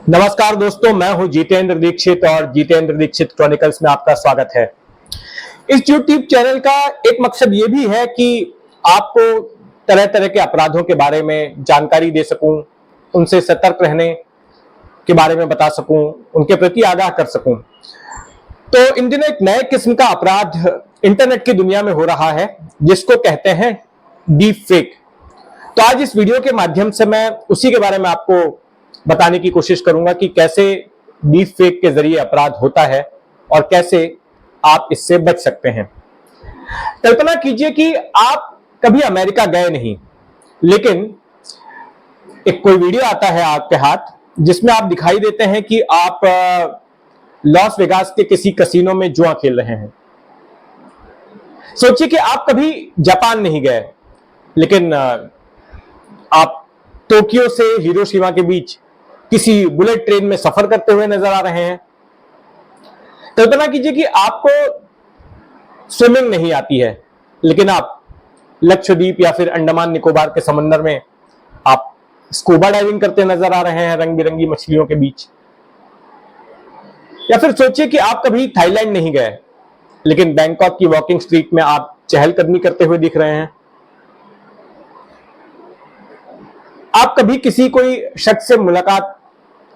नमस्कार दोस्तों, मैं हूं जितेंद्र दीक्षित और जितेंद्र दीक्षित क्रॉनिकल्स में आपका स्वागत है। इस YouTube चैनल का एक मकसद ये भी है कि आपको तरह तरह के अपराधों के बारे में जानकारी दे सकूं, उनसे सतर्क रहने के बारे में बता सकूं, उनके प्रति आगाह कर सकूं। तो इन दिनों एक नए किस्म का अपराध इंटरनेट की दुनिया में हो रहा है जिसको कहते हैं डीप फेक। तो आज इस वीडियो के माध्यम से मैं उसी के बारे में आपको बताने की कोशिश करूंगा कि कैसे डीप फेक के जरिए अपराध होता है और कैसे आप इससे बच सकते हैं। कल्पना कीजिए कि आप कभी अमेरिका गए नहीं, लेकिन एक कोई वीडियो आता है आपके हाथ जिसमें आप दिखाई देते हैं कि आप लॉस वेगास के किसी कसिनो में जुआ खेल रहे हैं। सोचिए कि आप कभी जापान नहीं गए, लेकिन आप टोक्यो से हिरोशिमा के बीच किसी बुलेट ट्रेन में सफर करते हुए नजर आ रहे हैं। कल्पना कीजिए कि आपको स्विमिंग नहीं आती है, लेकिन आप लक्षद्वीप या फिर अंडमान निकोबार के समंदर में आप स्कूबा डाइविंग करते नजर आ रहे हैं रंग बिरंगी मछलियों के बीच। या फिर सोचिए कि आप कभी थाईलैंड नहीं गए, लेकिन बैंकॉक की वॉकिंग स्ट्रीट में आप चहलकदमी करते हुए दिख रहे हैं। आप कभी किसी कोई शख्स से मुलाकात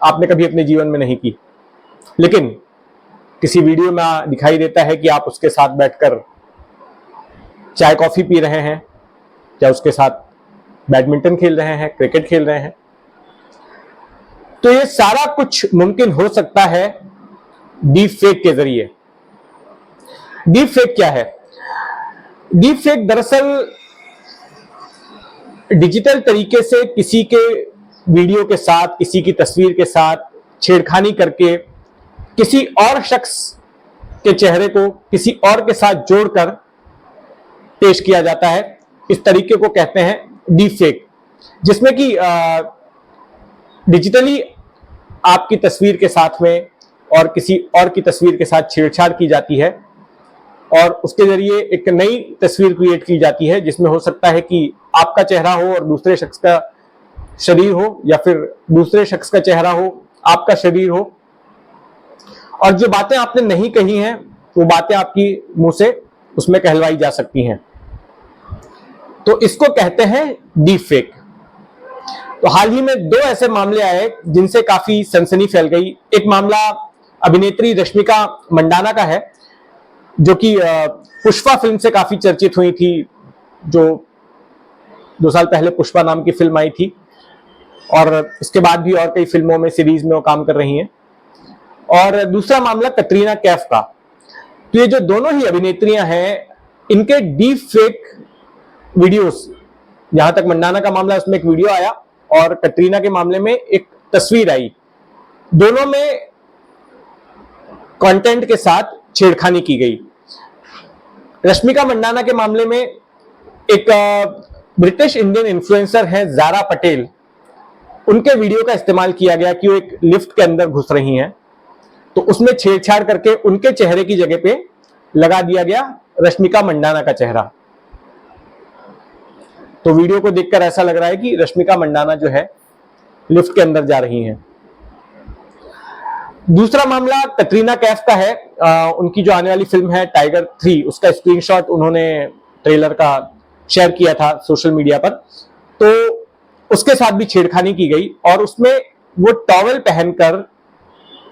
आपने कभी अपने जीवन में नहीं की, लेकिन किसी वीडियो में दिखाई देता है कि आप उसके साथ बैठकर चाय कॉफी पी रहे हैं या उसके साथ बैडमिंटन खेल रहे हैं, क्रिकेट खेल रहे हैं। तो ये सारा कुछ मुमकिन हो सकता है डीप फेक के जरिए। डीप फेक क्या है? डीप फेक दरअसल डिजिटल तरीके से किसी के वीडियो के साथ, किसी की तस्वीर के साथ छेड़खानी करके किसी और शख्स के चेहरे को किसी और के साथ जोड़कर पेश किया जाता है। इस तरीके को कहते हैं डीप फेक, जिसमें कि डिजिटली आपकी तस्वीर के साथ में और किसी और की तस्वीर के साथ छेड़छाड़ की जाती है और उसके जरिए एक नई तस्वीर क्रिएट की जाती है, जिसमें हो सकता है कि आपका चेहरा हो और दूसरे शख्स का शरीर हो, या फिर दूसरे शख्स का चेहरा हो, आपका शरीर हो, और जो बातें आपने नहीं कही हैं वो बातें आपकी मुंह से उसमें कहलवाई जा सकती हैं। तो इसको कहते हैं डीप फेक। तो हाल ही में दो ऐसे मामले आए जिनसे काफी सनसनी फैल गई। एक मामला अभिनेत्री रश्मिका मंडाना का है, जो कि पुष्पा फिल्म से काफी चर्चित हुई थी, जो 2 साल पहले पुष्पा नाम की फिल्म आई थी, और इसके बाद भी और कई फिल्मों में, सीरीज में वो काम कर रही हैं। और दूसरा मामला कटरीना कैफ का। तो ये जो दोनों ही अभिनेत्रियां हैं, इनके डीप फेक वीडियोस, जहां तक मंडाना का मामला, उसमें एक वीडियो आया और कटरीना के मामले में एक तस्वीर आई। दोनों में कंटेंट के साथ छेड़खानी की गई। रश्मिका मंडाना के मामले में एक ब्रिटिश इंडियन इन्फ्लुएंसर है ज़ारा पटेल, उनके वीडियो का इस्तेमाल किया गया कि वो एक लिफ्ट के अंदर घुस रही हैं, तो उसमें छेड़छाड़ करके उनके चेहरे की जगह पे लगा दिया गया रश्मिका मंडाना का चेहरा। तो वीडियो को देखकर ऐसा लग रहा है कि रश्मिका मंडाना जो है लिफ्ट के अंदर जा रही हैं। दूसरा मामला कटरीना कैफ का है। उनकी जो आने वाली फिल्म है टाइगर 3, उसका स्क्रीनशॉट उन्होंने ट्रेलर का शेयर किया था सोशल मीडिया पर। तो उसके साथ भी छेड़खानी की गई और उसमें वो टॉवेल पहनकर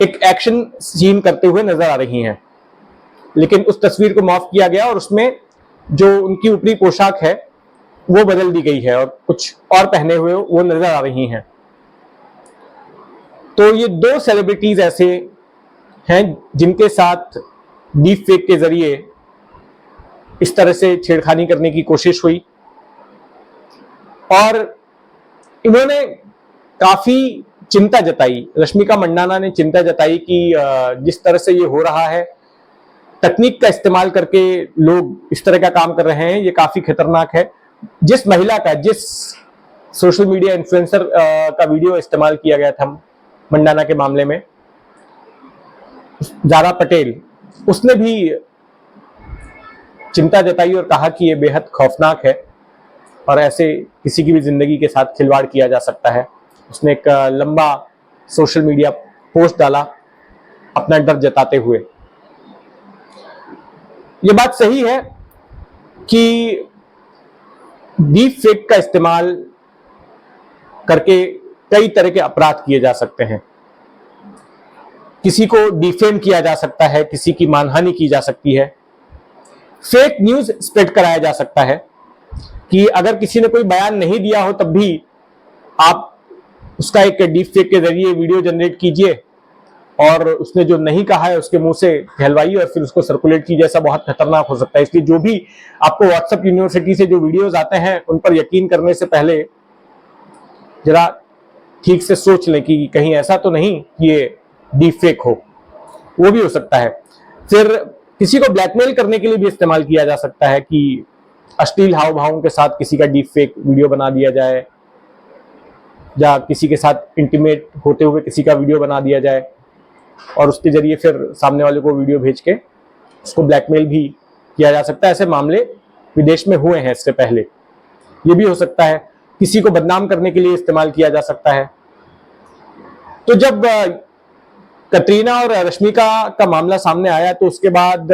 एक एक्शन सीन करते हुए नजर आ रही हैं, लेकिन उस तस्वीर को मॉर्फ किया गया और उसमें जो उनकी ऊपरी पोशाक है वो बदल दी गई है और कुछ और पहने हुए वो नजर आ रही हैं। तो ये 2 सेलिब्रिटीज ऐसे हैं जिनके साथ डीप फेक के जरिए इस तरह से छेड़खानी करने की कोशिश हुई, और इन्होंने काफी चिंता जताई। रश्मिका मंडाना ने चिंता जताई कि जिस तरह से ये हो रहा है, तकनीक का इस्तेमाल करके लोग इस तरह का काम कर रहे हैं, ये काफी खतरनाक है। जिस महिला का, जिस सोशल मीडिया इन्फ्लुएंसर का वीडियो इस्तेमाल किया गया था मंडाना के मामले में, ज़ारा पटेल, उसने भी चिंता जताई और कहा कि ये बेहद खौफनाक है और ऐसे किसी की भी जिंदगी के साथ खिलवाड़ किया जा सकता है। उसने एक लंबा सोशल मीडिया पोस्ट डाला अपना डर जताते हुए। यह बात सही है कि डीप फेक का इस्तेमाल करके कई तरह के अपराध किए जा सकते हैं। किसी को डिफेम किया जा सकता है, किसी की मानहानि की जा सकती है, फेक न्यूज स्प्रेड कराया जा सकता है कि अगर किसी ने कोई बयान नहीं दिया हो तब भी आप उसका एक डीप फेक के जरिए वीडियो जनरेट कीजिए और उसने जो नहीं कहा है उसके मुंह से कहलवाइए और फिर उसको सर्कुलेट कीजिए। ऐसा बहुत खतरनाक हो सकता है। इसलिए जो भी आपको व्हाट्सएप यूनिवर्सिटी से जो वीडियोज आते हैं उन पर यकीन करने से पहले जरा ठीक से सोच लें कि कहीं ऐसा तो नहीं कि ये डीप फेक हो। वो भी हो सकता है। फिर किसी को ब्लैकमेल करने के लिए भी इस्तेमाल किया जा सकता है कि अश्लील हाव भावों के साथ किसी का डीप फेक वीडियो बना दिया जाए या किसी के साथ इंटीमेट होते हुए किसी का वीडियो बना दिया जाए और उसके जरिए फिर सामने वाले को वीडियो भेज के उसको ब्लैकमेल भी किया जा सकता है। ऐसे मामले विदेश में हुए हैं इससे पहले। ये भी हो सकता है। किसी को बदनाम करने के लिए इस्तेमाल किया जा सकता है। तो जब कतरीना और रश्मिका का मामला सामने आया तो उसके बाद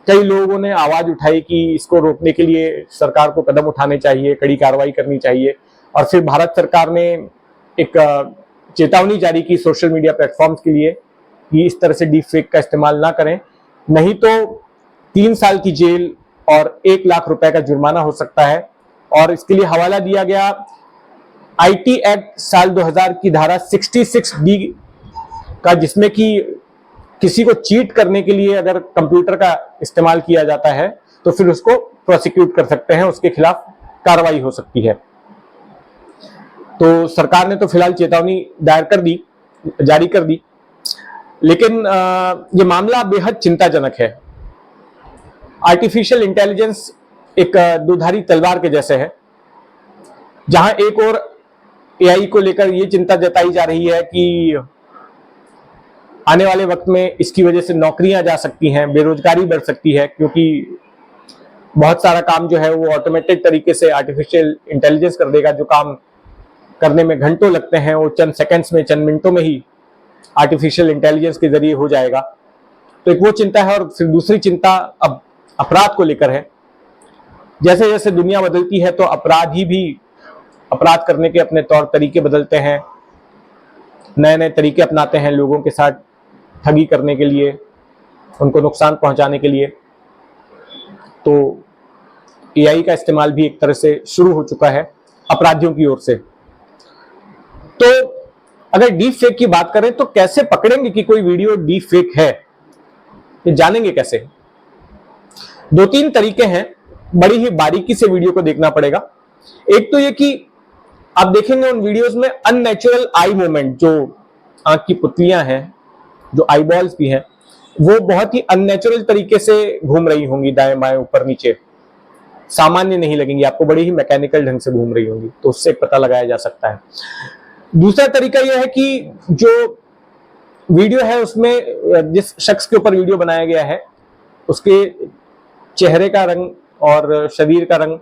कई लोगों ने आवाज उठाई कि इसको रोकने के लिए सरकार को कदम उठाने चाहिए, कड़ी कार्रवाई करनी चाहिए। और फिर भारत सरकार ने एक चेतावनी जारी की सोशल मीडिया प्लेटफॉर्म्स के लिए कि इस तरह से डीप फेक का इस्तेमाल ना करें, नहीं तो 3 साल की जेल और 1 लाख रुपए का जुर्माना हो सकता है। और इसके लिए हवाला दिया गया आईटी एक्ट साल 2000 की धारा 66D का, जिसमें कि किसी को चीट करने के लिए अगर कंप्यूटर का इस्तेमाल किया जाता है तो फिर उसको प्रोसिक्यूट कर सकते हैं, उसके खिलाफ कार्रवाई हो सकती है। तो सरकार ने तो फिलहाल चेतावनी जारी कर दी, लेकिन ये मामला बेहद चिंताजनक है। आर्टिफिशियल इंटेलिजेंस एक दुधारी तलवार के जैसे है, जहां एक और एआई को लेकर ये चिंता जताई जा रही है कि आने वाले वक्त में इसकी वजह से नौकरियां जा सकती हैं, बेरोजगारी बढ़ सकती है, क्योंकि बहुत सारा काम जो है वो ऑटोमेटेड तरीके से आर्टिफिशियल इंटेलिजेंस कर देगा। जो काम करने में घंटों लगते हैं वो चंद सेकंड्स में, चंद मिनटों में ही आर्टिफिशियल इंटेलिजेंस के जरिए हो जाएगा। तो एक वो चिंता है। और फिर दूसरी चिंता अब अपराध को लेकर है। जैसे जैसे दुनिया बदलती है तो अपराधी भी अपराध करने के अपने तौर तरीके बदलते हैं, नए नए तरीके अपनाते हैं लोगों के साथ ठगी करने के लिए, उनको नुकसान पहुंचाने के लिए। तो एआई का इस्तेमाल भी एक तरह से शुरू हो चुका है अपराधियों की ओर से। तो अगर डीप फेक की बात करें तो कैसे पकड़ेंगे कि कोई वीडियो डीप फेक है, ये जानेंगे कैसे? 2-3 तरीके हैं। बड़ी ही बारीकी से वीडियो को देखना पड़ेगा। एक तो ये कि आप देखेंगे उन वीडियोस में अननेचुरल आई मूवमेंट, जो आंख की पुतलियां हैं, जो आई बॉल्स भी हैं, वो बहुत ही अननेचुरल तरीके से घूम रही होंगी, दाएं बाएं वीडियो नीचे, सामान्य नहीं लगेंगी आपको, बड़ी ही मैकेनिकल ढंग से घूम रही होंगी। तो उससे पता लगाया जा सकता है। दूसरा तरीका यह है कि जो वीडियो है उसमें जिस शख्स के ऊपर वीडियो बनाया गया है उसके चेहरे का रंग और शरीर का रंग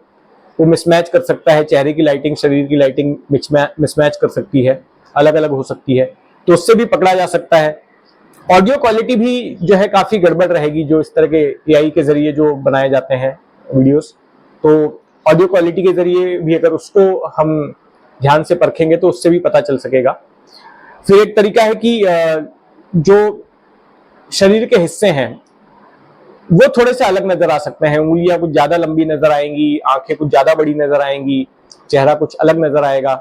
वो मिसमैच कर सकता है। चेहरे की लाइटिंग, शरीर की लाइटिंग मिसमैच कर सकती है, अलग अलग हो सकती है, तो उससे भी पकड़ा जा सकता है। ऑडियो क्वालिटी भी जो है काफी गड़बड़ रहेगी, जो इस तरह के एआई के जरिए जो बनाए जाते हैं वीडियोस। तो ऑडियो क्वालिटी के जरिए भी अगर उसको हम ध्यान से परखेंगे तो उससे भी पता चल सकेगा। फिर एक तरीका है कि जो शरीर के हिस्से हैं वो थोड़े से अलग नजर आ सकते हैं। उंगलियां कुछ ज्यादा लंबी नजर आएंगी, आंखें कुछ ज्यादा बड़ी नजर आएंगी, चेहरा कुछ अलग नजर आएगा।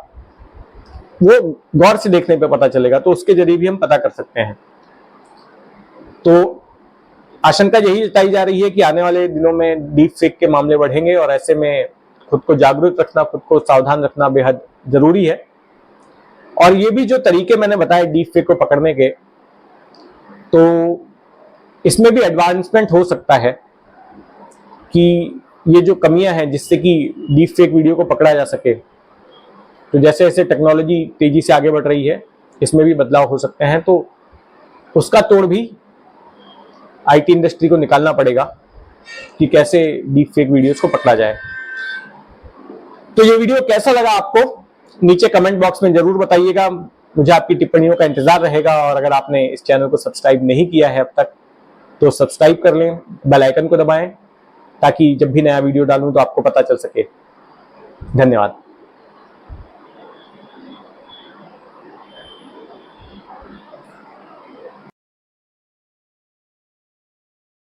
वो गौर से देखने पे पता चलेगा, तो उसके जरिए भी हम पता कर सकते हैं। तो आशंका यही जताई जा रही है कि आने वाले दिनों में डीप फेक के मामले बढ़ेंगे और ऐसे में खुद को जागरूक रखना, खुद को सावधान रखना बेहद जरूरी है। और ये भी जो तरीके मैंने बताए डीप फेक को पकड़ने के, तो इसमें भी एडवांसमेंट हो सकता है कि ये जो कमियां हैं जिससे कि डीप फेक वीडियो को पकड़ा जा सके। तो जैसे जैसे टेक्नोलॉजी तेजी से आगे बढ़ रही है इसमें भी बदलाव हो सकते हैं। तो उसका तोड़ भी आईटी इंडस्ट्री को निकालना पड़ेगा कि कैसे डीप फेक वीडियोस को पकड़ा जाए। तो ये वीडियो कैसा लगा आपको नीचे कमेंट बॉक्स में जरूर बताइएगा। मुझे आपकी टिप्पणियों का इंतजार रहेगा, और अगर आपने इस चैनल को सब्सक्राइब नहीं किया है अब तक तो सब्सक्राइब कर लें, बेल आइकन को दबाएं ताकि जब भी नया वीडियो डालूं तो आपको पता चल सके। धन्यवाद।